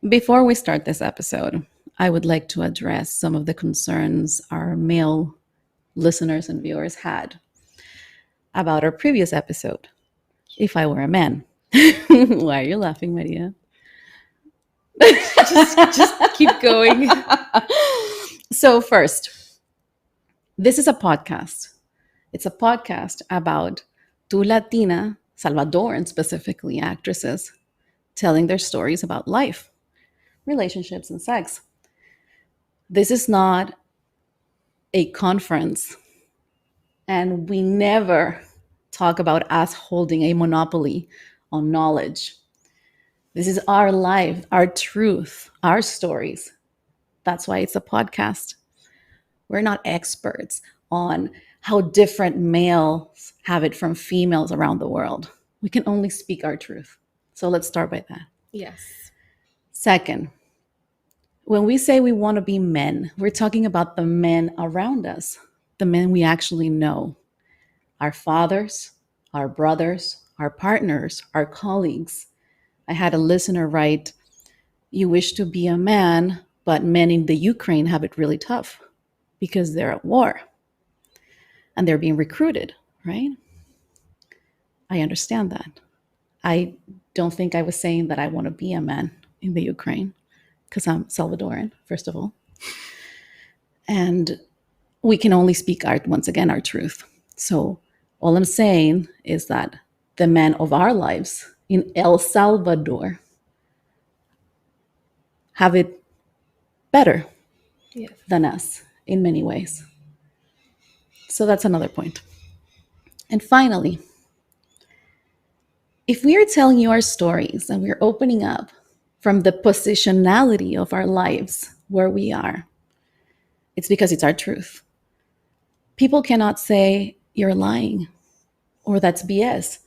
Before we start this episode, I would like to address some of the concerns our male listeners and viewers had about our previous episode, If I Were a Man. Why are you laughing, Maria? just keep going. So, first, this is a podcast. It's a podcast about two Latina, Salvadoran specifically, actresses telling their stories about life, relationships, and sex. This is not a conference, and we never talk about us holding a monopoly on knowledge. This is our life, our truth, our stories. That's why it's a podcast. We're not experts on how different males have it from females around the world. We can only speak our truth. So let's start by that. Yes. Second, when we say we want to be men, we're talking about the men around us, the men we actually know, our fathers, our brothers, our partners, our colleagues. I had a listener write, "You wish to be a man, but men in the Ukraine have it really tough because they're at war and they're being recruited," right? I understand that. I don't think I was saying that I want to be a man in the Ukraine because I'm Salvadoran, first of all. And we can only speak once again, our truth. So all I'm saying is that the men of our lives in El Salvador have it better than us in many ways. So that's another point. And finally, if we are telling you our stories and we're opening up from the positionality of our lives where we are, it's because it's our truth. People cannot say you're lying or that's BS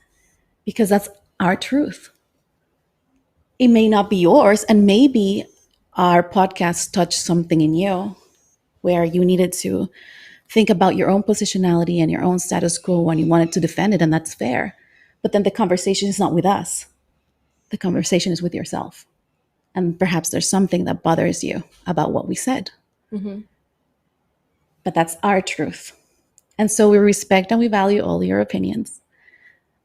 because that's our truth. It may not be yours, and maybe our podcast touched something in you where you needed to think about your own positionality and your own status quo and you wanted to defend it, and that's fair. But then the conversation is not with us. The conversation is with yourself. And perhaps there's something that bothers you about what we said. Mm-hmm. But that's our truth. And so we respect and we value all your opinions.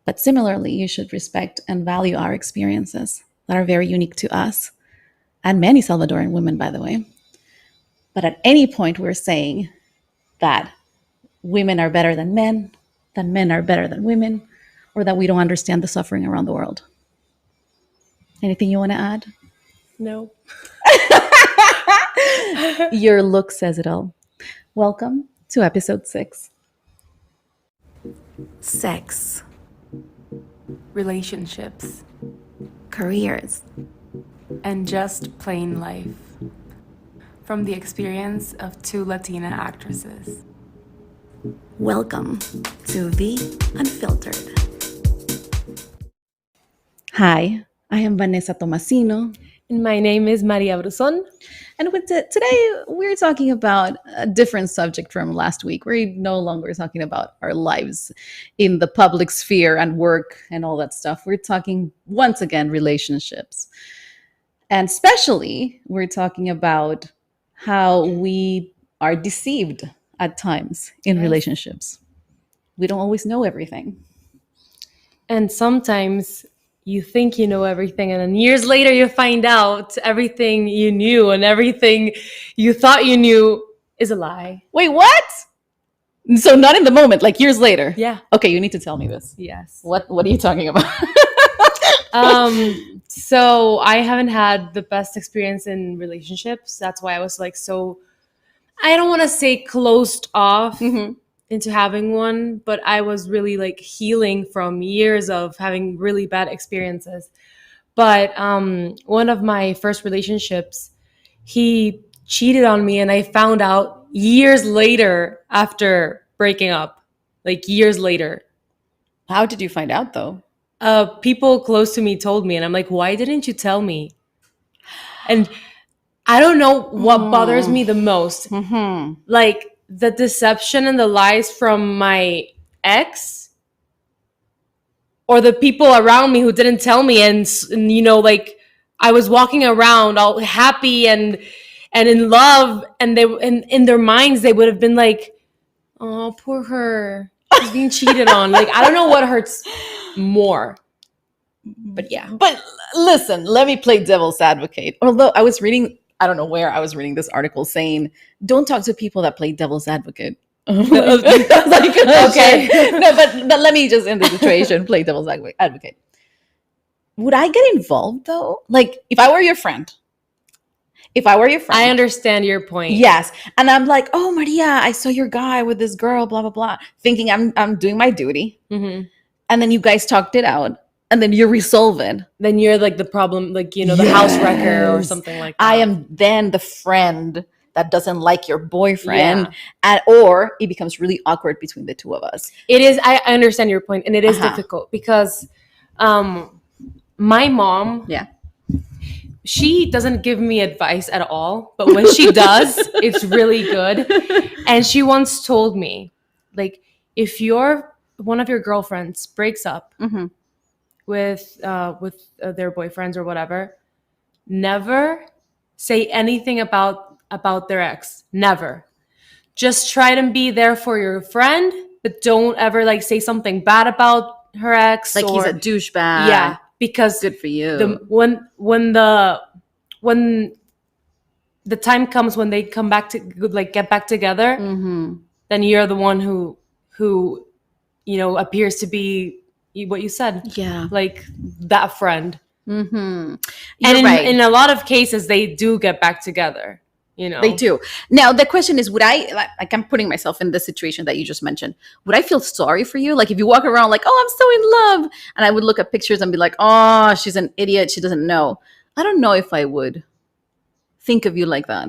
But similarly, you should respect and value our experiences that are very unique to us and many Salvadoran women, by the way. But at any point, we're saying that women are better than men are better than women, or that we don't understand the suffering around the world. Anything you want to add? No. Your look says it all. Welcome to episode 6. Sex, Relationships careers, and just plain life. From the experience of two Latina actresses. Welcome to V Unfiltered. Hi, I am Vanesa Tomasino. And my name is Maria Bruson. And today we're talking about a different subject from last week. We're no longer talking about our lives in the public sphere and work and all that stuff. We're talking, once again, relationships. And especially, we're talking about how we are deceived at times in relationships. We don't always know everything. And sometimes you think you know everything, and then years later you find out everything you knew and everything you thought you knew is a lie. Wait, what? So not in the moment, like years later? Yeah. Okay, you need to tell me this. Yes. What are you talking about? So I haven't had the best experience in relationships. That's why I was like so, I don't want to say closed off into having one, but I was really like healing from years of having really bad experiences. But one of my first relationships, he cheated on me, and I found out years later after breaking up, like years later. How did you find out though? People close to me told me, and I'm like, why didn't you tell me? And I don't know what bothers me the most. Like the deception and the lies from my ex, or the people around me who didn't tell me, and you know, like I was walking around all happy and in love, and they in their minds they would have been like, oh, poor her, she's being cheated on. Like, I don't know what hurts more, but yeah. But listen, let me play devil's advocate. Although I was reading, I don't know where I was reading this article saying, don't talk to people that play devil's advocate. Like, Okay. No, but let me just, in the situation, play devil's advocate. Would I get involved though? Like, if I were your friend, I understand your point. yes, and I'm like, oh, Maria, I saw your guy with this girl, blah blah blah, thinking I'm doing my duty, Mm-hmm. and then you guys talked it out, and then you resolve it. Then you're like the problem, like, you know, the house wrecker or something like that. I am then the friend that doesn't like your boyfriend, or it becomes really awkward between the two of us. It is. I understand your point, and it is difficult because my mom, she doesn't give me advice at all, but when she does, it's really good. And she once told me, like, if one of your girlfriends breaks up with their boyfriends or whatever, never say anything about their ex. Never. Just try to be there for your friend, but don't ever like say something bad about her ex. Like, he's a douchebag. Yeah, because good for you. When the time comes when they come back to like get back together, then you're the one who you know appears to be what you said. Yeah, like that friend. And in a lot of cases, they do get back together. You know, they do. Now the question is, would I, like, I'm putting myself in the situation that you just mentioned, would I feel sorry for you? Like, if you walk around like, oh, I'm so in love, and I would look at pictures and be like, oh, she's an idiot, she doesn't know. I don't know if I would think of you like that.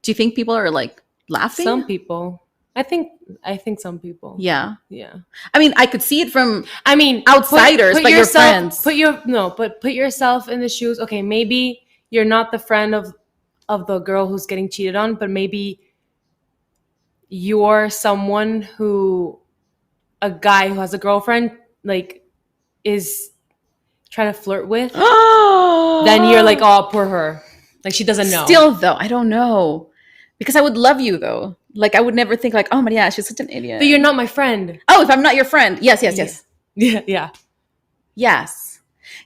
Do you think people are like laughing? Some people. I think some people. Yeah. Yeah. I mean, I could see it from outsiders, put but yourself, your friends. Put yourself in the shoes. Okay, maybe you're not the friend of the girl who's getting cheated on, but maybe you're someone who a guy who has a girlfriend like is trying to flirt with. Then you're like, oh, poor her. Like, she doesn't know. Still though, I don't know. Because I would love you though. Like, I would never think like, oh, Maria, she's such an idiot. But you're not my friend. Oh, if I'm not your friend. Yes. Yeah.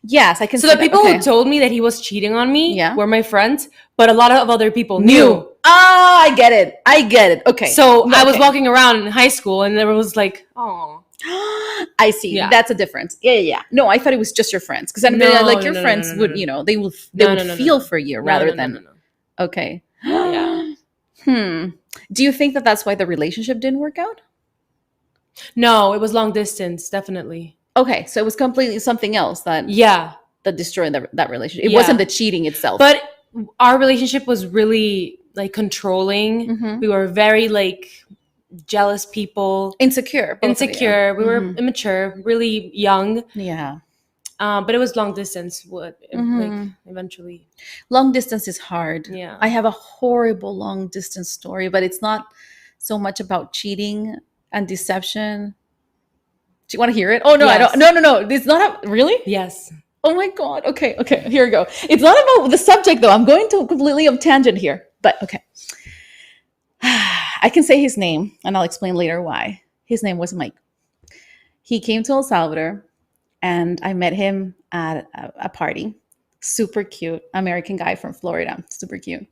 Yes, I can. So the people who told me that he was cheating on me were my friends, but a lot of other people knew. Ah, I get it. Okay. So I was walking around in high school, and there was like, oh, I see. Yeah. That's a difference. Yeah. No, I thought it was just your friends, because your friends would, you know, they would feel for you rather than. Okay. Yeah. Do you think that that's why the relationship didn't work out? No, it was long distance, definitely. Okay, so it was completely something else that destroyed that relationship. It wasn't the cheating itself. But our relationship was really like controlling. We were very like jealous people. Insecure. We were immature, really young. Yeah. But it was long distance. Like eventually. Long distance is hard. Yeah. I have a horrible long distance story, but it's not so much about cheating and deception. Do you want to hear it? Oh, no, yes. I don't. No. It's not really? Yes. Oh my God. Okay. Here we go. It's not about the subject though. I'm going to completely off tangent here, but okay. I can say his name and I'll explain later why. His name was Mike. He came to El Salvador and I met him at a party. Super cute American guy from Florida. Super cute.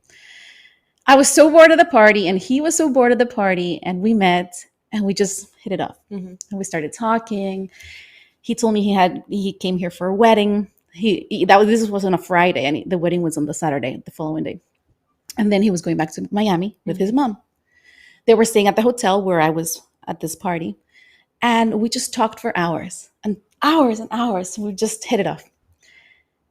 I was so bored of the party and he was so bored of the party, and we met and we just hit it off. And we started talking. He told me he came here for a wedding. This was on a Friday, and the wedding was on the Saturday, the following day. And then he was going back to Miami with his mom. They were staying at the hotel where I was at this party, and we just talked for hours and hours and hours. We just hit it off.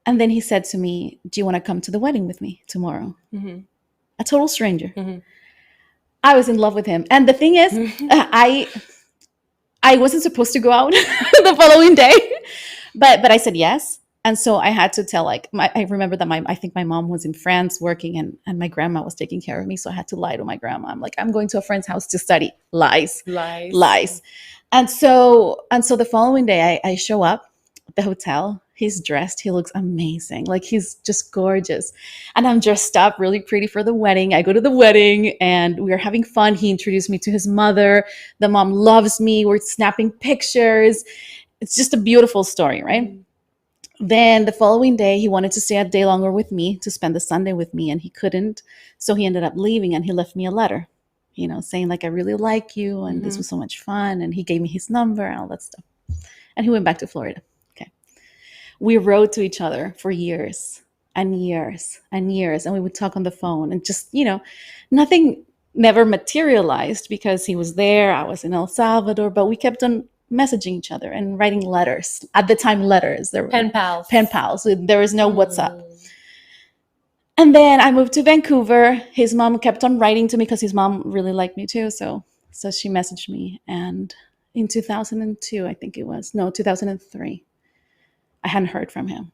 And then he said to me, "Do you want to come to the wedding with me tomorrow?" A total stranger. I was in love with him. And the thing is, I wasn't supposed to go out the following day, but I said yes. And so I had to tell, I remember that I think my mom was in France working, and my grandma was taking care of me. So I had to lie to my grandma. I'm like, I'm going to a friend's house to study. Lies. And so the following day I show up at the hotel. he's dressed. He looks amazing. Like he's just gorgeous. And I'm dressed up really pretty for the wedding. I go to the wedding and we're having fun. He introduced me to his mother. The mom loves me. We're snapping pictures. It's just a beautiful story, right? Then the following day, he wanted to stay a day longer with me to spend the Sunday with me, and he couldn't. So he ended up leaving, and he left me a letter, saying like, I really like you, and this was so much fun. And he gave me his number and all that stuff. And he went back to Florida. Okay. We wrote to each other for years and years and years. And we would talk on the phone and just, nothing never materialized because he was there. I was in El Salvador, but we kept on messaging each other and writing letters. At the time, letters. There were Pen pals. Pen pals. There was no WhatsApp. And then I moved to Vancouver. His mom kept on writing to me because his mom really liked me too. So she messaged me. And in 2002, I think it was. No, 2003. I hadn't heard from him.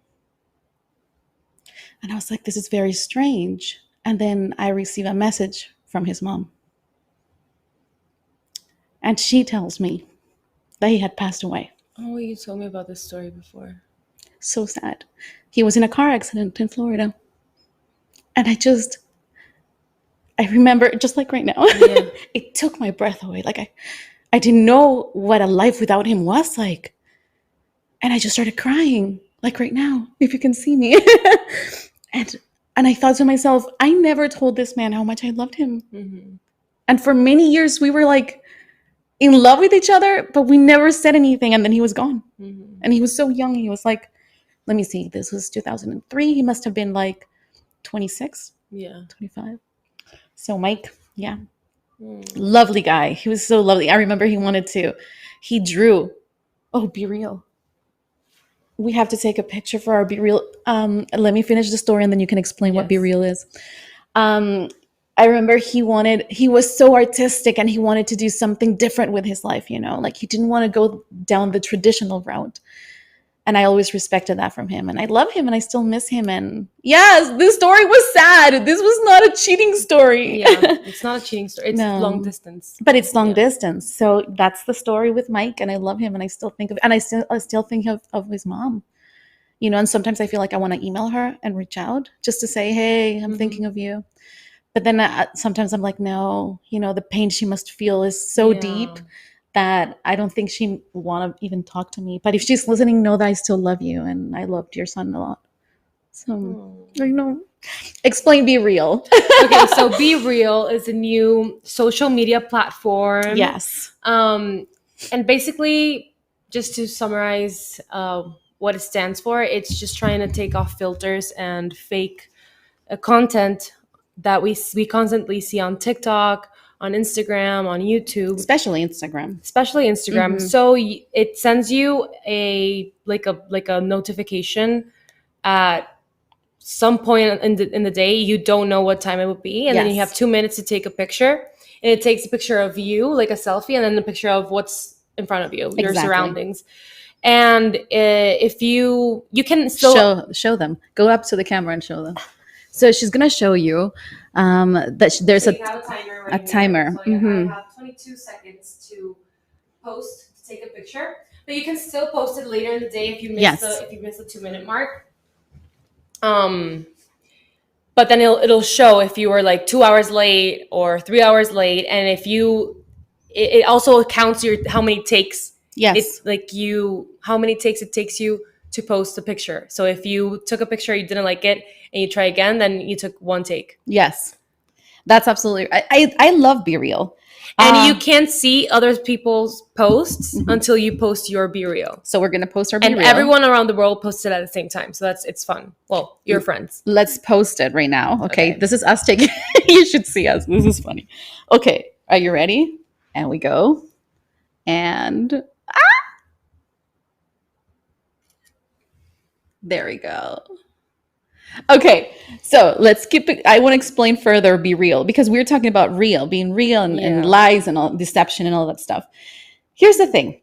And I was like, this is very strange. And then I received a message from his mom. And she tells me that he had passed away. Oh, you told me about this story before. So sad. He was in a car accident in Florida. And I remember, just like right now, it took my breath away. Like I didn't know what a life without him was like. And I just started crying, like right now, if you can see me. and I thought to myself, I never told this man how much I loved him. Mm-hmm. And for many years, we were like in love with each other, but we never said anything. And then he was gone. Mm-hmm. And he was so young. He was like, let me see, this was 2003. He must have been like 26. Yeah. 25. So Mike, yeah. Lovely guy. He was so lovely. I remember he drew. Oh, Be Real. We have to take a picture for our Be Real. Let me finish the story and then you can explain what Be Real is. I remember he was so artistic and he wanted to do something different with his life, like he didn't want to go down the traditional route. And I always respected that from him. And I love him and I still miss him. And yes, this story was sad. This was not a cheating story. Yeah, it's not a cheating story. It's long distance. But it's long distance. So that's the story with Mike. And I love him. And I still think I still think of his mom. And sometimes I feel like I want to email her and reach out just to say, hey, I'm thinking of you. But then sometimes I'm like, no, the pain she must feel is so deep that I don't think she want to even talk to me. But if she's listening, know that I still love you and I loved your son a lot. So I know. Explain Be Real. Okay, so Be Real is a new social media platform. Yes. And basically, just to summarize what it stands for, it's just trying to take off filters and fake content that we constantly see on TikTok, on Instagram, on YouTube, especially Instagram. Mm-hmm. So it sends you a notification at some point in the day. You don't know what time it would be, and then you have 2 minutes to take a picture. And it takes a picture of you, like a selfie, and then a picture of what's in front of you, your surroundings. And if you can still show them, go up to the camera and show them. So she's gonna show you that there's a timer. Right timer. So I have 22 seconds to take a picture, but you can still post it later in the day if you miss the 2-minute mark. But then it'll show if you were like 2 hours late or 3 hours late, and if it also counts how many takes. Yes, it's like how many takes it takes you to post a picture. So if you took a picture, you didn't like it, and you try again, then you took one take. Yes, that's absolutely. I love Be Real, and you can't see other people's posts until you post your Be Real. So we're gonna post our Be Real, and everyone around the world posts it at the same time. So it's fun. Well, your friends. Let's post it right now. Okay. This is us taking. You should see us. This is funny. Okay, are you ready? And we go, and. There we go. Okay, so let's keep it. I want to explain further Be Real, because we're talking about being real and lies and all deception and all that stuff. Here's the thing.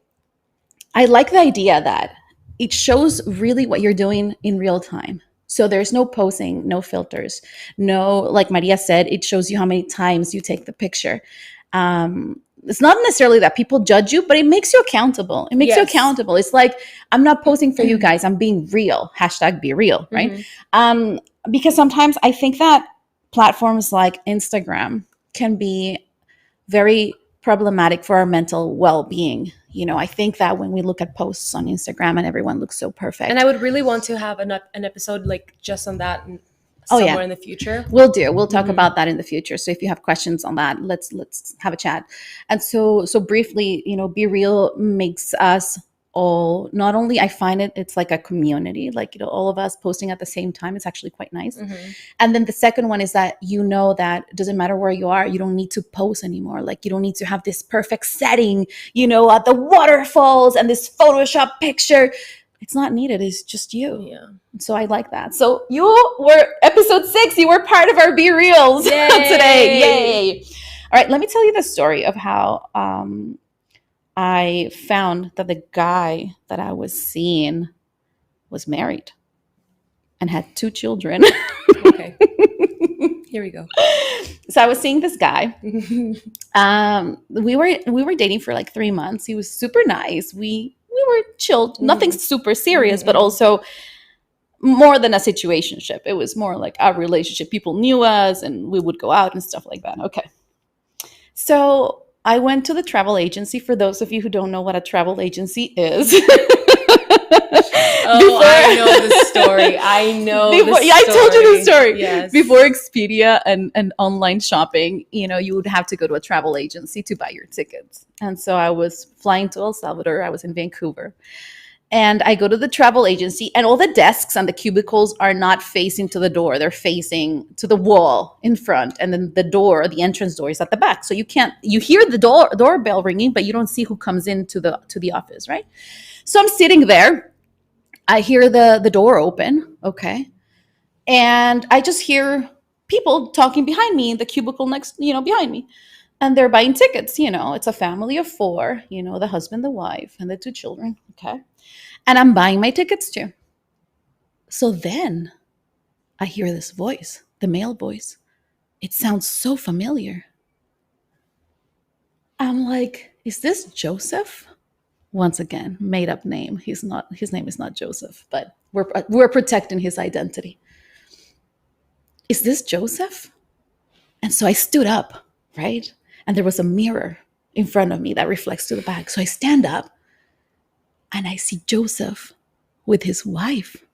I like the idea that it shows really what you're doing in real time. So there's no posing, no filters, no, like Maria said, it shows you how many times you take the picture. it's not necessarily that people judge you, but it makes you accountable. It makes you Yes. accountable. It's like, I'm not posting for you guys. I'm being real. Hashtag be real, right? Because sometimes I think that platforms like Instagram can be very problematic for our mental well-being. I think that when we look at posts on Instagram and everyone looks so perfect. And I would really want to have an episode like just on that Oh, somewhere yeah. in the future. We'll talk about that in the future. So if you have questions on that, let's have a chat. And so briefly, Be Real makes us all, not only, I find it's like a community, like, all of us posting at the same time. It's actually quite nice. And then the second one is that that it doesn't matter where you are, you don't need to post anymore. Like, you don't need to have this perfect setting, at the waterfalls and this Photoshop picture. It's not needed. It's just you. Yeah. So I like that. So you were episode 6. You were part of our Be Reals today. Yay. All right. Let me tell you the story of how I found that the guy that I was seeing was married and had 2 children. Okay. Here we go. So I was seeing this guy. We were dating for like 3 months. He was super nice. We were chilled, nothing super serious, but also more than a situationship. It was more like a relationship. People knew us and we would go out and stuff like that. Okay. So I went to the travel agency. For those of you who don't know what a travel agency is. I know the story. I told you the story. Yes. Before Expedia and online shopping, you would have to go to a travel agency to buy your tickets. And so I was flying to El Salvador. I was in Vancouver. And I go to the travel agency, and all the desks and the cubicles are not facing to the door. They're facing to the wall in front. And then the entrance door is at the back. So you hear the doorbell ringing, but you don't see who comes into the office, right? So I'm sitting there. I hear the door open. Okay. And I just hear people talking behind me in the cubicle next, behind me. And they're buying tickets. It's a family of 4, the husband, the wife, and the 2 children. Okay. And I'm buying my tickets too. So then I hear this voice, the male voice. It sounds so familiar. I'm like, is this Joseph? Once again, made up name. His name is not Joseph, but we're protecting his identity. Is this Joseph? And so I stood up, right? And there was a mirror in front of me that reflects to the back. So I stand up and I see Joseph with his wife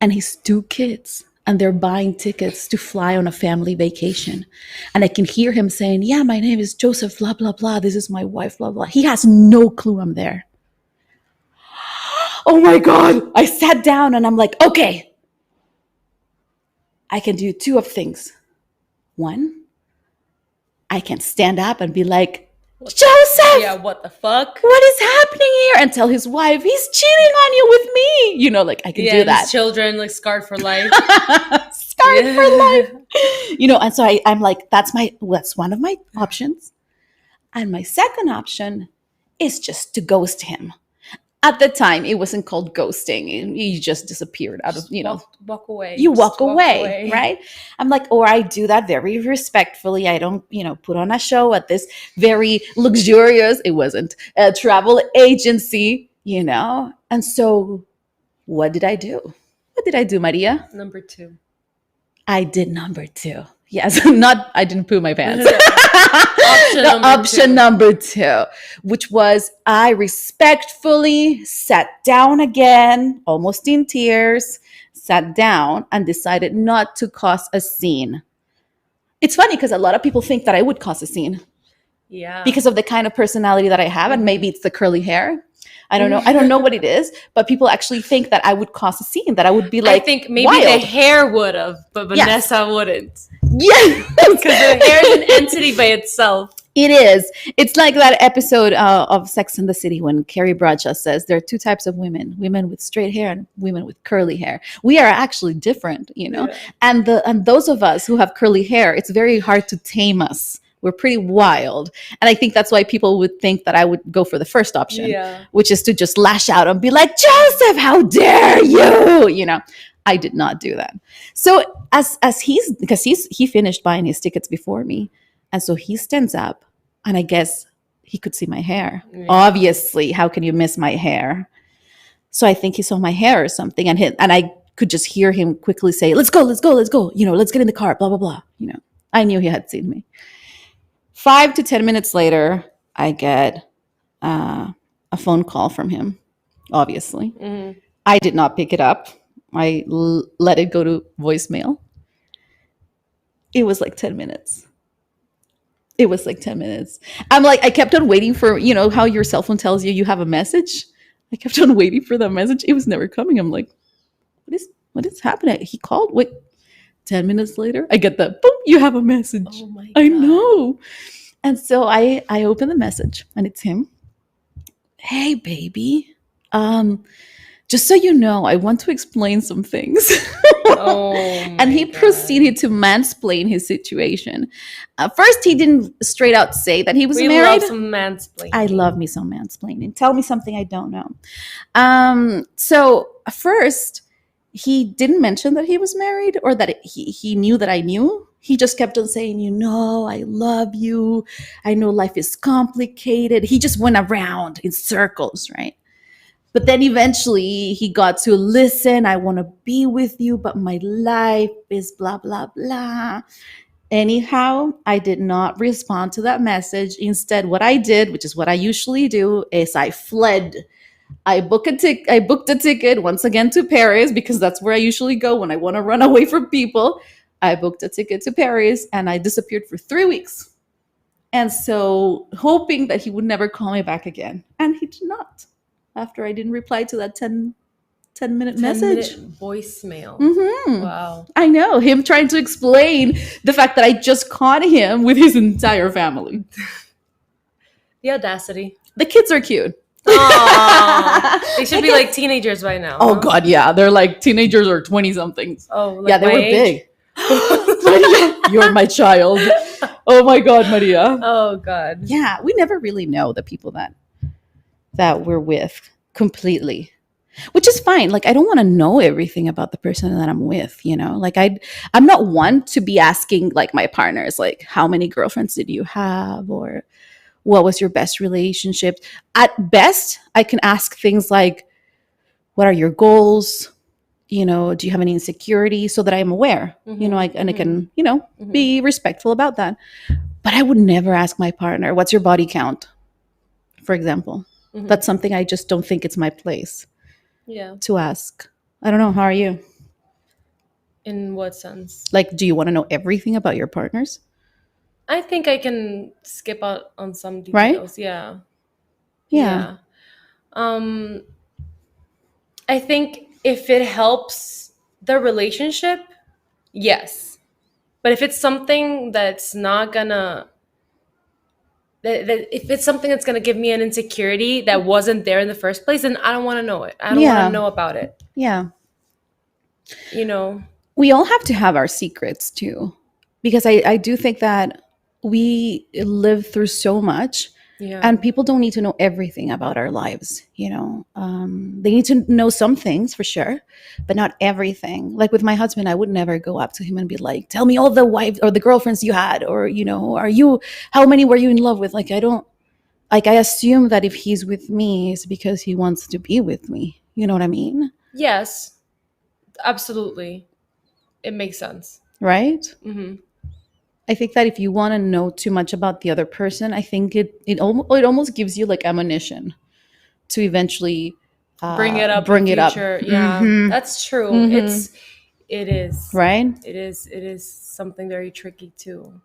and his 2 kids. And they're buying tickets to fly on a family vacation. And I can hear him saying, yeah, my name is Joseph, blah, blah, blah. This is my wife, blah, blah. He has no clue I'm there. Oh my God. I sat down and I'm like, okay, I can do 2 of things. 1, I can stand up and be like, Joseph! Yeah, what the fuck? What is happening here? And tell his wife, he's cheating on you with me. I can do that. His children, like, scarred for life. Scarred for life. And so I'm like, that's one of my options. And my second option is just to ghost him. At the time, it wasn't called ghosting. He just disappeared out of, walk away. You walk away, right? I'm like, or I do that very respectfully. I don't, put on a show at this very luxurious, it wasn't a travel agency, And so what did I do? What did I do, Maria? Number 2. I did number 2. Yes, I didn't poo my pants. Option number 2, which was I respectfully sat down again, almost in tears, sat down and decided not to cause a scene. It's funny because a lot of people think that I would cause a scene. Yeah. Because of the kind of personality that I have, and maybe it's the curly hair. I don't know. I don't know what it is, but people actually think that I would cause a scene, that I would be like, I think maybe wild. The hair would have, but Vanessa wouldn't. Yes. Because the hair is an entity by itself. It is. It's like that episode of Sex and the City when Carrie Bradshaw says there are 2 types of women with straight hair and women with curly hair. We are actually different, Yeah. And those of us who have curly hair, it's very hard to tame us. We're pretty wild. And I think that's why people would think that I would go for the first option, which is to just lash out and be like, Joseph, how dare you? I did not do that. So because he finished buying his tickets before me. And so he stands up and I guess he could see my hair. Yeah. Obviously, how can you miss my hair? So I think he saw my hair or something, and I could just hear him quickly say, "Let's go, let's go, let's go. Let's get in the car." Blah blah blah. I knew he had seen me. 5 to 10 minutes later, I get a phone call from him. Obviously, I did not pick it up. I let it go to voicemail. It was like 10 minutes. It was like 10 minutes. I kept on waiting for, how your cell phone tells you have a message. I kept on waiting for that message. It was never coming. I'm like, what is happening? He called. Wait, 10 minutes later, I get that, boom, you have a message. Oh my God. I know. And so I open the message and it's him. Hey, baby. Just so you know, I want to explain some things. And he proceeded to mansplain his situation. First, he didn't straight out say that he was married. We love some mansplaining. I love me some mansplaining. Tell me something I don't know. So first, he didn't mention that he was married or that he knew that I knew. He just kept on saying, I love you. I know life is complicated. He just went around in circles, right? But then eventually he got to, listen, I want to be with you, but my life is blah, blah, blah. Anyhow, I did not respond to that message. Instead, what I did, which is what I usually do, is I fled. I booked a ticket once again to Paris because that's where I usually go when I want to run away from people. I booked a ticket to Paris and I disappeared for 3 weeks. And so hoping that he would never call me back again. And he did not. After I didn't reply to that 10-minute message. 10-minute voicemail. Mm-hmm. Wow. I know. Him trying to explain the fact that I just caught him with his entire family. The audacity. The kids are cute. They should be like teenagers by now. Oh, God, yeah. They're like teenagers or 20-somethings. Oh, like yeah, they were big. Maria, you're my child. Oh, my God, Maria. Oh, God. Yeah, we never really know the people that we're with completely, which is fine. Like, I don't want to know everything about the person that I'm with, like I'm not one to be asking like my partners, like, how many girlfriends did you have? Or what was your best relationship? At best, I can ask things like, what are your goals? Do you have any insecurity, so that I'm aware, I can, be respectful about that. But I would never ask my partner, what's your body count? For example. That's something I just don't think it's my place to ask. I don't know. How are you? In what sense? Like, do you want to know everything about your partners? I think I can skip out on some details. Right? Yeah. I think if it helps the relationship, yes. But if it's something that's not gonna... if it's something that's going to give me an insecurity that wasn't there in the first place, then I don't want to know it. I don't want to know about it. Yeah. We all have to have our secrets too, because I do think that we live through so much, and people don't need to know everything about our lives. They need to know some things for sure, but not everything. Like with my husband, I would never go up to him and be like, tell me all the wives or the girlfriends you had, or how many were you in love with? Like, I assume that if he's with me, it's because he wants to be with me. You know what I mean? Yes, absolutely. It makes sense. Right? Mm-hmm. I think that if you want to know too much about the other person, I think it almost gives you like ammunition to eventually bring it up. Yeah, that's true. Mm-hmm. It is. Right? It is something very tricky to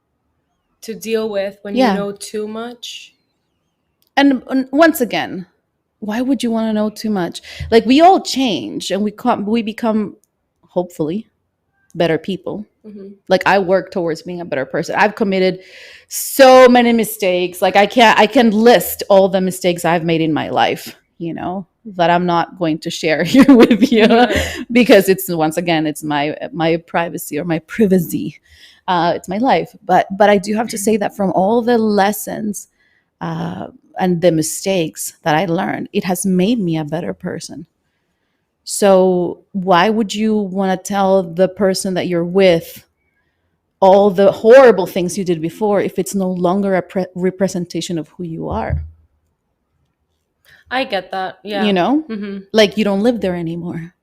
deal with when you know too much. And once again, why would you want to know too much? Like, we all change and we become, hopefully, better people. Mm-hmm. Like, I work towards being a better person. I've committed so many mistakes. Like, I can list all the mistakes I've made in my life, that I'm not going to share here with you because it's, once again, it's my privacy or my privacy. It's my life. But I do have to say that from all the lessons and the mistakes that I learned, it has made me a better person. So why would you want to tell the person that you're with all the horrible things you did before if it's no longer a representation of who you are? I get that. You Yeah. know, Hmm. like you don't live there anymore.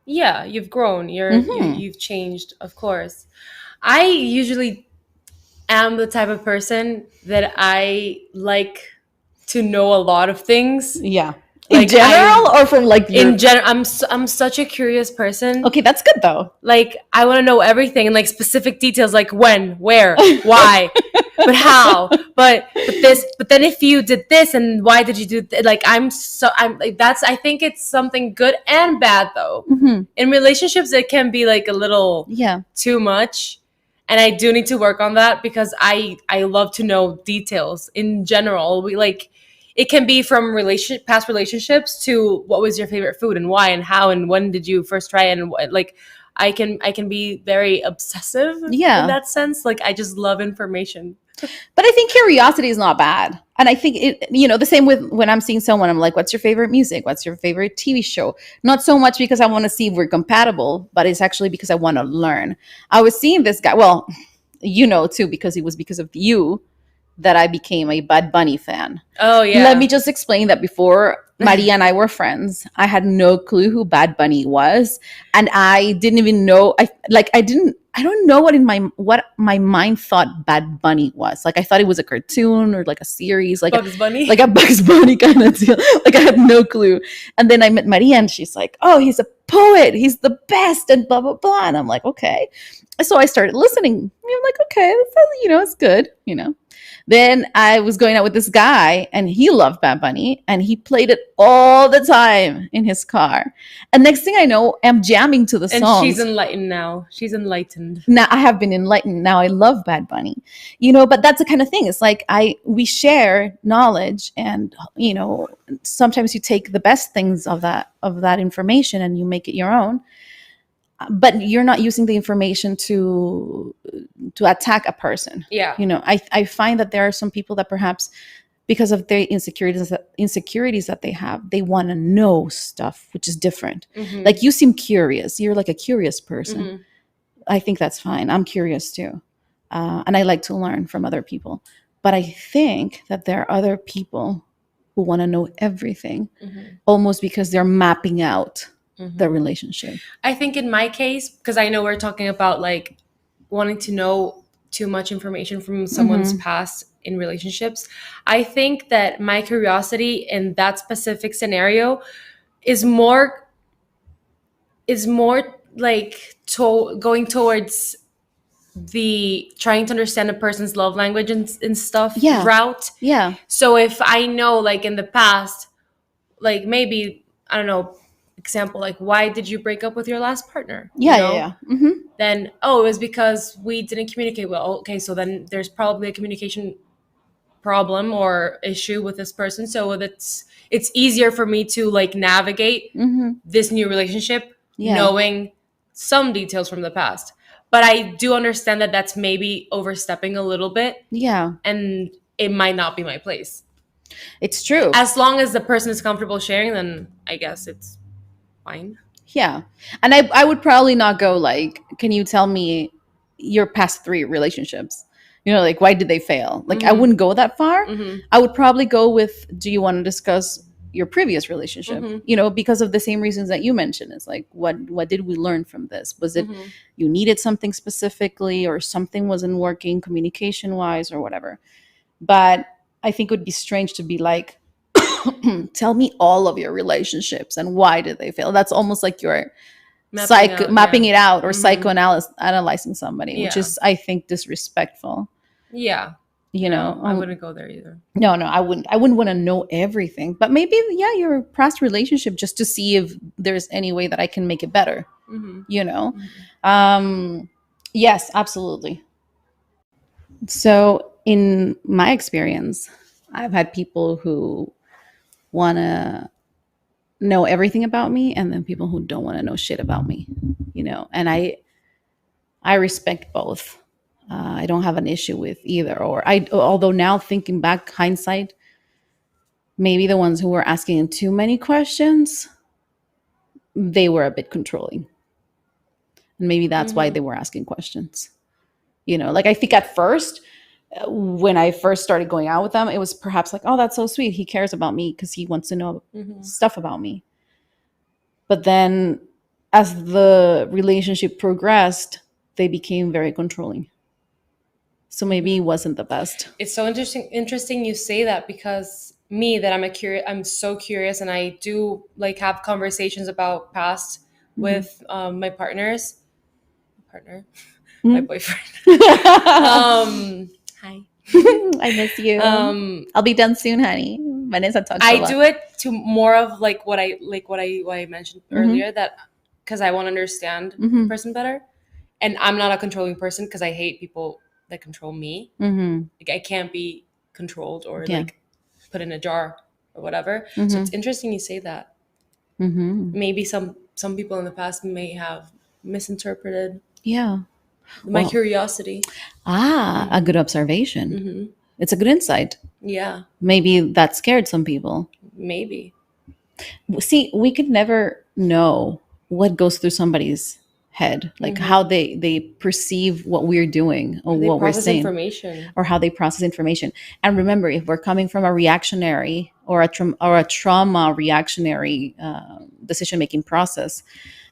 Yeah, you've grown. Hmm. You've changed, of course. I usually am the type of person that I like to know a lot of things. Yeah. In Like general, or from like in your. general, I'm such a curious person. Okay, that's good though. Like I want to know everything and like specific details, like when, where, why, but how, but this, but then if you did this and why did you do like I'm like that's I think it's something good and bad though. Hmm. In relationships, it can be like a little Yeah. too much, and I do need to work on that because I love to know details in general. We like it can be from past relationships to what was your favorite food and why and how and when did you first try it and what, like I can be very obsessive in Yeah. that sense. Like I just love information. But I think curiosity is not bad. And I think it, the same with when I'm seeing someone, I'm like, what's your favorite music? What's your favorite TV show? Not so much because I want to see if we're compatible, but it's actually because I want to learn. I was seeing this guy, well, too, because it was because of you that I became a Bad Bunny fan. Oh Let yeah. me just explain that before Maria and I were friends, I had no clue who Bad Bunny was, and I didn't even know. I don't know what my mind thought Bad Bunny was. Like I thought it was a cartoon or like a series, Bugs Bunny. like a Bugs Bunny kind of deal. Like I had no clue. And then I met Maria, and she's like, "Oh, he's a poet. He's the best," and blah blah blah. And I'm like, "Okay." So I started listening. I'm like, "Okay, it's good." Then I was going out with this guy, and he loved Bad Bunny, and he played it all the time in his car. And next thing I know, I'm jamming to the And she's songs. enlightened now. She's enlightened. Now I have been enlightened. Now I love Bad Bunny, But that's the kind of thing. It's like we share knowledge, and sometimes you take the best things of that information and you make it your own. But you're not using the information to attack a person. Yeah. I find that there are some people that perhaps because of their insecurities that they have, they want to know stuff, which is different. Mm-hmm. Like you seem curious. You're like a curious person. Mm-hmm. I think that's fine. I'm curious too. And I like to learn from other people. But I think that there are other people who want to know everything, almost because they're mapping out the relationship. I think in my case, because I know we're talking about like wanting to know too much information from someone's past in relationships, I think that my curiosity in that specific scenario is more like going towards the trying to understand a person's love language and stuff route. Yeah. So if I know like in the past, like maybe, I don't know, example, like why did you break up with your last partner? Yeah. Mm-hmm. Then, it was because we didn't communicate well. Okay, so then there's probably a communication problem or issue with this person. So it's easier for me to like navigate this new relationship knowing some details from the past. But I do understand that that's maybe overstepping a little bit. Yeah. And it might not be my place. It's true. As long as the person is comfortable sharing, then I guess it's fine. Yeah. And I would probably not go like, can you tell me your past 3 relationships? Like why did they fail? Like I wouldn't go that far. I would probably go with, do you want to discuss your previous relationship? Because of the same reasons that you mentioned. It's like, what did we learn from this? Was it you needed something specifically, or something wasn't working communication wise or whatever? But I think it would be strange to be like, tell me all of your relationships and why did they fail. That's almost like you're mapping it out or psychoanalyzing somebody, which is, I think, disrespectful. Yeah. I wouldn't go there either. No, I wouldn't want to know everything, but maybe your past relationship, just to see if there's any way that I can make it better. Yes, absolutely. So in my experience, I've had people who want to know everything about me, and then people who don't want to know shit about me, and I respect both. I don't have an issue with either. Although now thinking back, hindsight, maybe the ones who were asking too many questions, they were a bit controlling, and maybe that's why they were asking questions. Like I think at first, when I first started going out with them, it was perhaps like, oh, that's so sweet. He cares about me because he wants to know stuff about me. But then as the relationship progressed, they became very controlling. So maybe it wasn't the best. It's so interesting you say that, because me, that I'm so curious, and I do like have conversations about past with my partner, my boyfriend. Hi. I miss you. I'll be done soon, honey. Vanessa talks a lot. I do it to more of like what I mentioned earlier, that because I want to understand the person better, and I'm not a controlling person because I hate people that control me. Like I can't be controlled or like put in a jar or whatever. So it's interesting you say that. Maybe some people in the past may have misinterpreted my curiosity. A good observation. It's a good insight. Yeah, Maybe that scared some people. maybe. See, we could never know what goes through somebody's head, like how they perceive what we're doing or what we're saying, information, or how they process information. And remember, if we're coming from a reactionary or a trauma reactionary decision making process,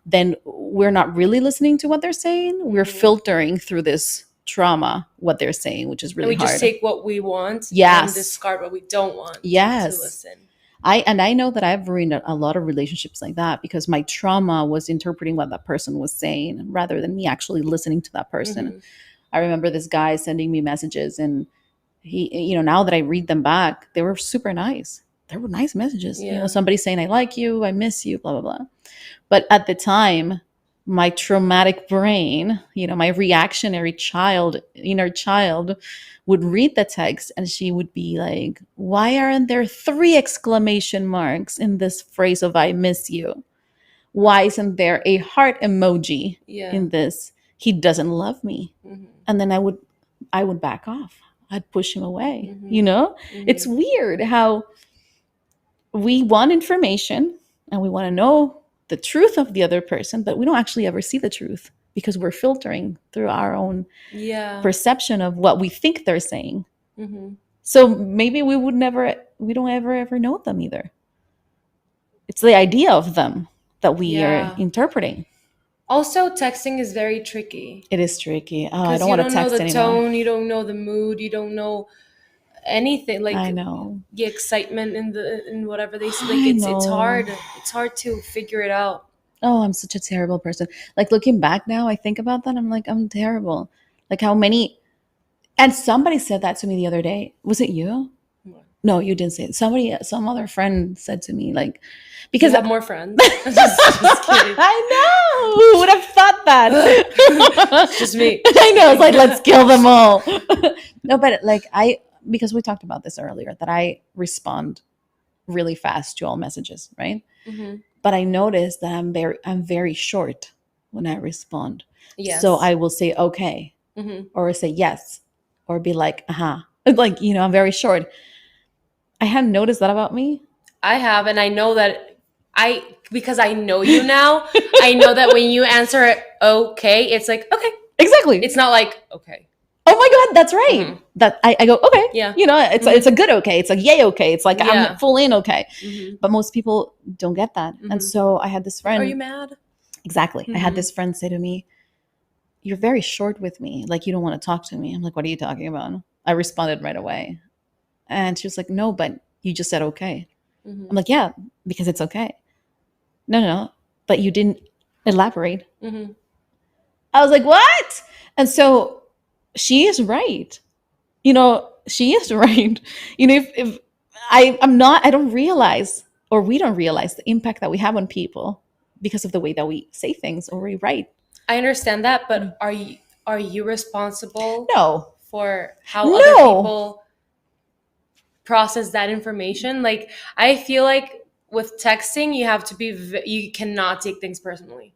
then we're not really listening to what they're saying. We're filtering through this trauma what they're saying, which is really and we hard. just take what we want, yes, and discard what we don't want. Yes, to listen. I know that I've ruined a lot of relationships like that because my trauma was interpreting what that person was saying rather than me actually listening to that person. I remember this guy sending me messages, and he, now that I read them back, they were super nice. They were nice messages. Somebody saying, I like you, I miss you, blah, blah, blah. But at the time, my traumatic brain, my reactionary inner child would read the text, and she would be like, why aren't there 3 exclamation marks in this phrase of I miss you? Why isn't there a heart emoji in this? He doesn't love me. And then I would back off. I'd push him away. It's weird how we want information and we want to know the truth of the other person, but we don't actually ever see the truth because we're filtering through our own perception of what we think they're saying. So maybe we don't ever know them either. It's the idea of them that we are interpreting. Also, texting is very tricky. It is tricky. Oh, I don't want to text anymore. You don't know the tone, you don't know the mood, you don't know anything. Like I know the excitement in whatever they say. Like it's hard. It's hard to figure it out. Oh, I'm such a terrible person. Like looking back now, I think about that. I'm like, I'm terrible. Like how many, and somebody said that to me the other day. Was it you? What? No, you didn't say it. Some other friend said to me, like, because you have more friends. just kidding. I know. Who would have thought that? It's just me. I know. It's like, let's kill them all. No, but like because we talked about this earlier, that I respond really fast to all messages, right? But I noticed that I'm very short when I respond. Yes. So I will say okay, or say yes, or be like like I'm very short. I hadn't noticed that about me. I have, and I know that because I know you now. I know that when you answer okay, it's like okay, exactly. It's not like okay. Oh my God, that's right. That I go, okay. Yeah. It's a good okay. It's like yay okay. It's like I'm full in okay. But most people don't get that. And so I had this friend. Are you mad? Exactly. I had this friend say to me, you're very short with me. Like you don't want to talk to me. I'm like, what are you talking about? I responded right away. And she was like, no, but you just said okay. I'm like, yeah, because it's okay. No. But you didn't elaborate. I was like, what? And so she is right. She is right. If I don't realize, or we don't realize the impact that we have on people because of the way that we say things or we write. I understand that, but are you responsible? No. For how other people process that information? Like, I feel like with texting, you have to you cannot take things personally.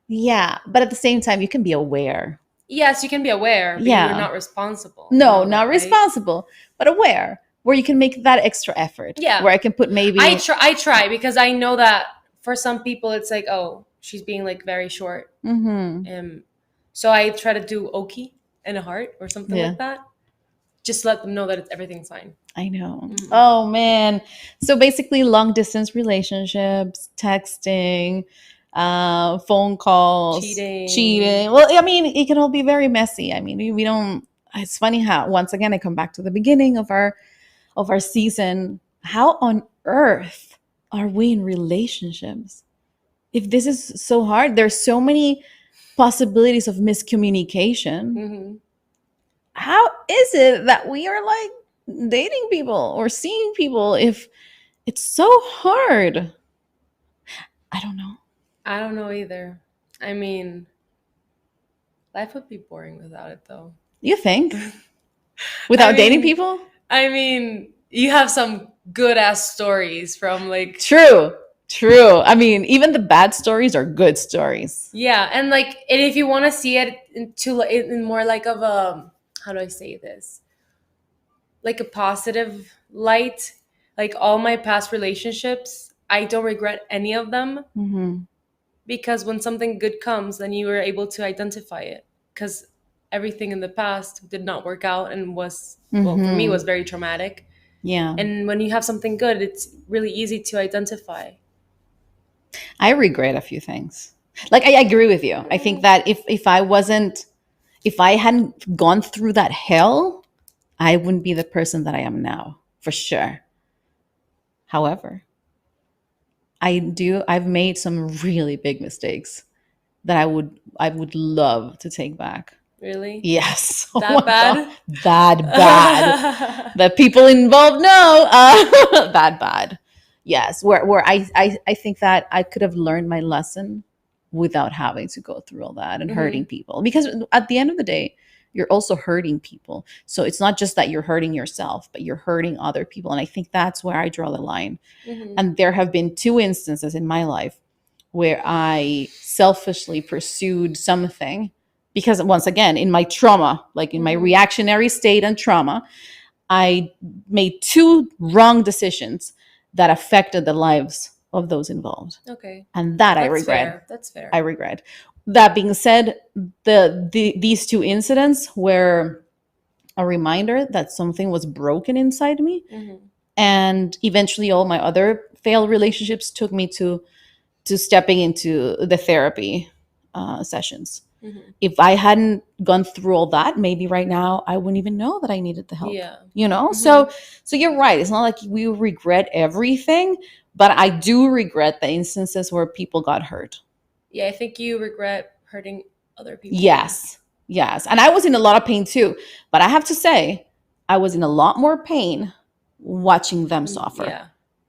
Yeah, but at the same time, you can be aware. Yes, you can be aware, but you're not responsible. No, not responsible, but aware, where you can make that extra effort. Yeah. Where I can put maybe... I try because I know that for some people, it's like, oh, she's being like very short. So I try to do okay. and a heart or something Yeah. like that. Just let them know that everything's fine. I know. Oh man. So basically long distance relationships, texting, phone calls, cheating. Well, I mean, it can all be very messy. I mean, we don't it's funny how once again I come back to the beginning of our season. How on earth are we in relationships? If this is so hard, there's so many possibilities of miscommunication. How is it that we are like dating people or seeing people if it's so hard? I don't know. I don't know either. I mean, life would be boring without it, though. You think? Without dating people? I mean, you have some good ass stories from like. True. I mean, even the bad stories are good stories. Yeah, and like, and if you want to see it in more like of a, how do I say this? Like a positive light, like all my past relationships, I don't regret any of them. Because when something good comes, then you were able to identify it. Because everything in the past did not work out and was, well, for me, was very traumatic. Yeah. And when you have something good, it's really easy to identify. I regret a few things. Like I agree with you. I think that if I hadn't gone through that hell, I wouldn't be the person that I am now, for sure. However, I've made some really big mistakes that I would love to take back. Really? Yes. That bad? God. That bad. The people involved know. That bad. Yes. Where I think that I could have learned my lesson without having to go through all that and hurting people. Because at the end of the day, you're also hurting people. So it's not just that you're hurting yourself, but you're hurting other people. And I think that's where I draw the line. And there have been 2 instances in my life where I selfishly pursued something because, once again, in my trauma, like in my reactionary state and trauma, I made 2 wrong decisions that affected the lives of those involved. Okay. And that I regret. Fair. That's fair. I regret. That being said, these 2 incidents were a reminder that something was broken inside me. And eventually all my other failed relationships took me to stepping into the therapy sessions. If I hadn't gone through all that, maybe right now I wouldn't even know that I needed the help. Yeah. You know? So you're right. It's not like we regret everything, but I do regret the instances where people got hurt. Yeah, I think you regret hurting other people. Yes. And I was in a lot of pain too. But I have to say, I was in a lot more pain watching them suffer. Yeah.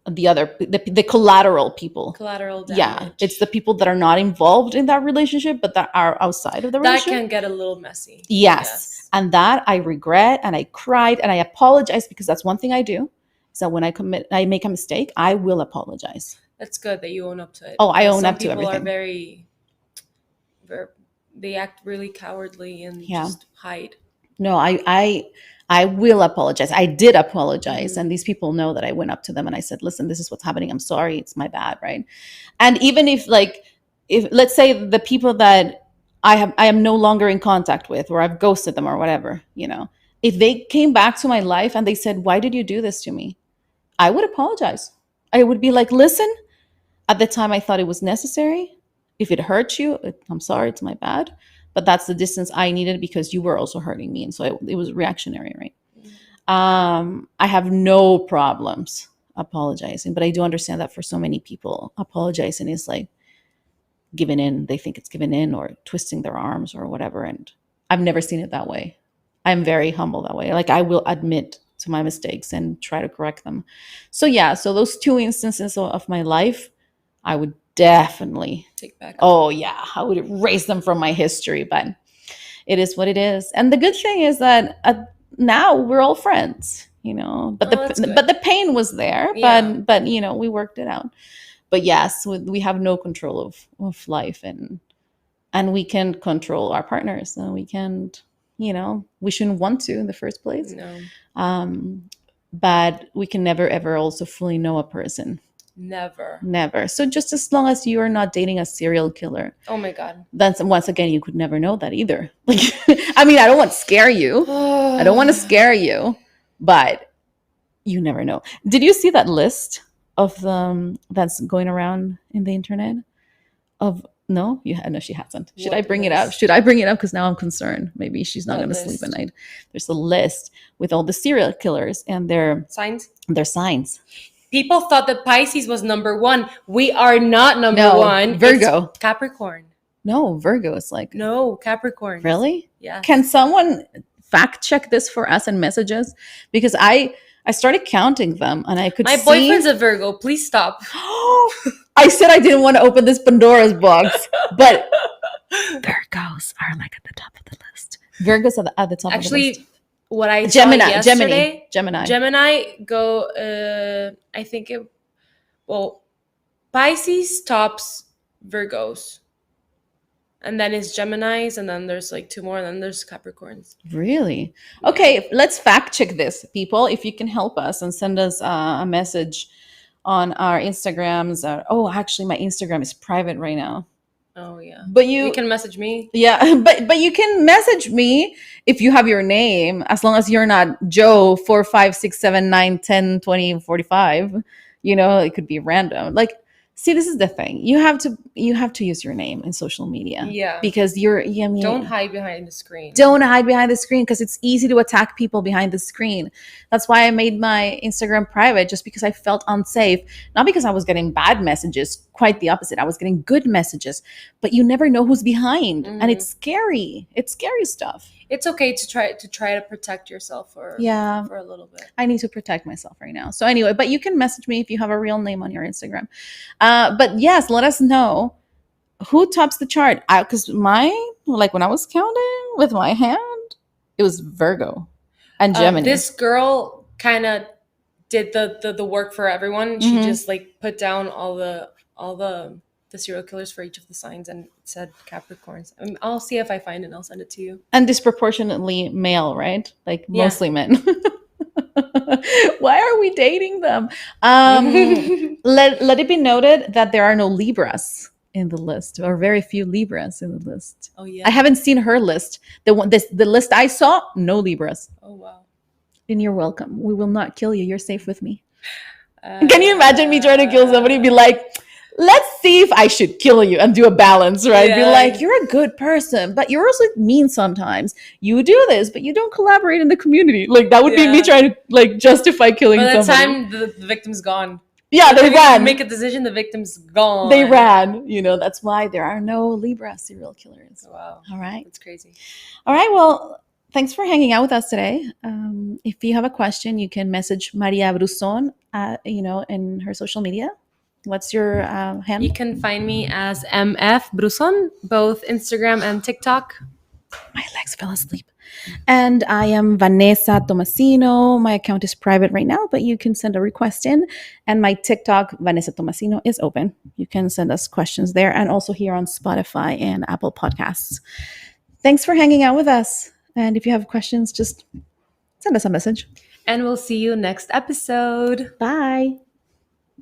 The collateral people. Collateral damage. Yeah, it's the people that are not involved in that relationship, but that are outside of the relationship. That can get a little messy. Yes. And that I regret, and I cried, and I apologize, because that's one thing I do. So when I make a mistake, I will apologize. That's good that you own up to it. Oh, I own up to everything. Some people are they act really cowardly and just hide. No, I will apologize. I did apologize. And these people know that I went up to them and I said, listen, this is what's happening. I'm sorry. It's my bad. Right. And even if let's say the people that I am no longer in contact with, or I've ghosted them or whatever, if they came back to my life and they said, why did you do this to me? I would apologize. I would be like, listen, at the time I thought it was necessary. If it hurts you, I'm sorry, it's my bad. But that's the distance I needed because you were also hurting me. And so it was reactionary, right? I have no problems apologizing, but I do understand that for so many people, apologizing is like giving in. They think it's giving in or twisting their arms or whatever. And I've never seen it that way. I'm very humble that way. Like I will admit to my mistakes and try to correct them. So those 2 instances of my life, I would definitely take back. Oh yeah, I would erase them from my history, but it is what it is. And the good thing is that now we're all friends, but the pain was there, but we worked it out. But yes, we have no control of life, and we can control our partners, and we can't, we shouldn't want to in the first place. No. But we can never ever also fully know a person. Never. Never. So just as long as you are not dating a serial killer, Oh my God. that's once again you could never know that either. Like, I mean, I don't want to scare you. I don't want to scare you, but you never know. Did you see that list of that's going around in the internet? Of no, no, she hasn't. Should I What bring it up? list? Should I bring it up? Because now I'm concerned. Maybe she's not What going to sleep at list? night. There's a list with all the serial killers and their Signs? signs. People thought that Pisces was number one. We are not number No, one. Virgo. It's Capricorn. No, Virgo is like No, Capricorn. really. Yeah. Can someone fact check this for us and message us? Because I started counting them and I could My see. boyfriend's a Virgo. Please stop. I said I didn't want to open this Pandora's box, but Virgos are like at the top of the list. Virgos are at the top of the list. Actually, what I Gemini, saw yesterday, Gemini. go. I think it. Well, Pisces tops Virgos, and then it's Gemini's, and then there's like two more, and then there's Capricorns. Really? Okay, let's fact check this, people. If you can help us and send us a message on our Instagrams. Actually, my Instagram is private right now. Oh yeah, but you can message me. Yeah, but you can message me if you have your name, as long as you're not Joe 4 5 6 7 9 10 20 45. You know, it could be random. Like, see, this is the thing. You have to use your name in social media. Yeah, because don't hide behind the screen. Don't hide behind the screen, because it's easy to attack people behind the screen. That's why I made my Instagram private, just because I felt unsafe. Not because I was getting bad messages, quite the opposite. I was getting good messages, but you never know who's behind, and it's scary. It's scary stuff. It's okay to try to protect yourself for a little bit. I need to protect myself right now. So anyway, but you can message me if you have a real name on your Instagram. But yes, let us know who tops the chart. Because mine, like when I was counting with my hand, it was Virgo and Gemini. This girl kind of did the work for everyone. She just like put down all the serial killers for each of the signs and said Capricorns. I'll see if I find it and I'll send it to you. And disproportionately male, right? Like mostly men. Why are we dating them? Let it be noted that there are no Libras in the list, or very few Libras in the list. Oh yeah. I haven't seen her list. The list I saw, no Libras. Oh wow. And you're welcome. We will not kill you. You're safe with me. Can you imagine me trying to kill somebody and be like, let's see if I should kill you, and do a balance, right? Yeah. Be like, you're a good person, but you're also mean sometimes. You do this, but you don't collaborate in the community. Like, that would be me trying to like justify killing somebody. By the time the victim's gone. Yeah, they ran. Make a decision, the victim's gone. They ran. You know, that's why there are no Libra serial killers. Wow. All right. That's crazy. All right. Well, thanks for hanging out with us today. If you have a question, you can message Maria Bruson, in her social media. What's your handle? You can find me as MF Bruson, both Instagram and TikTok. My legs fell asleep. And I am Vanesa Tomasino. My account is private right now, but you can send a request in. And my TikTok, Vanesa Tomasino, is open. You can send us questions there, and also here on Spotify and Apple Podcasts. Thanks for hanging out with us. And if you have questions, just send us a message. And we'll see you next episode. Bye.